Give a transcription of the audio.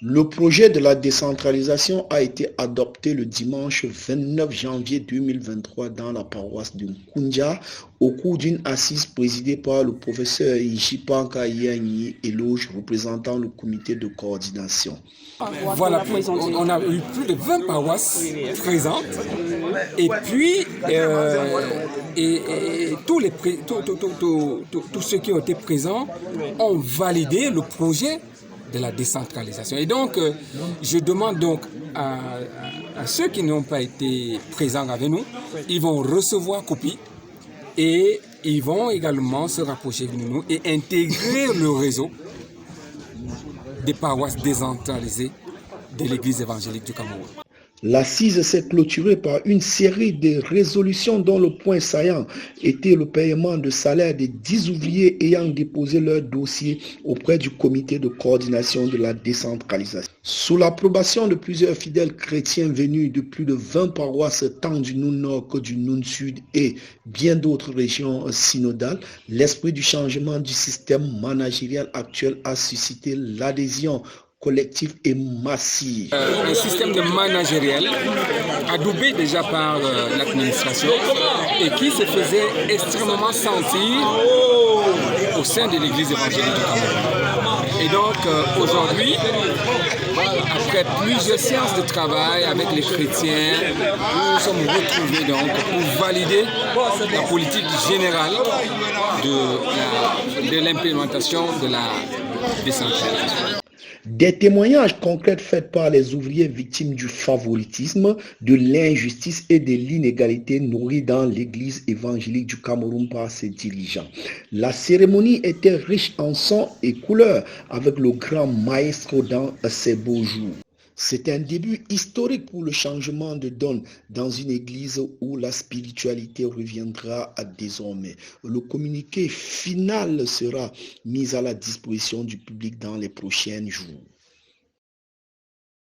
Le projet de la décentralisation a été adopté le dimanche 29 janvier 2023 dans la paroisse de Nkoundja au cours d'une assise présidée par le professeur Ishipanka Yanyi Eloge, représentant le comité de coordination. Voilà, on a eu plus de 20 paroisses présentes et puis tous ceux qui ont été présents ont validé le projet de la décentralisation. Et donc, je demande donc à ceux qui n'ont pas été présents avec nous, ils vont recevoir copie et ils vont également se rapprocher de nous et intégrer le réseau des paroisses décentralisées de l'Église évangélique du Cameroun. L'assise s'est clôturée par une série de résolutions dont le point saillant était le paiement de salaire des 10 ouvriers ayant déposé leur dossier auprès du comité de coordination de la décentralisation. Sous l'approbation de plusieurs fidèles chrétiens venus de plus de 20 paroisses tant du Noun Nord que du Noun Sud et bien d'autres régions synodales, l'esprit du changement du système managérial actuel a suscité l'adhésion collectif et massif. Un système de managériel adoubé déjà par l'administration et qui se faisait extrêmement sentir au sein de l'Église évangélique du Cameroun. Et donc aujourd'hui, après plusieurs séances de travail avec les chrétiens, nous nous sommes retrouvés donc pour valider la politique générale de l'implémentation de la décentralisation. Des témoignages concrets faits par les ouvriers victimes du favoritisme, de l'injustice et de l'inégalité nourries dans l'Église évangélique du Cameroun par ses dirigeants. La cérémonie était riche en sons et couleurs avec le grand maestro dans ses beaux jours. C'est un début historique pour le changement de donne dans une église où la spiritualité reviendra à désormais. Le communiqué final sera mis à la disposition du public dans les prochains jours.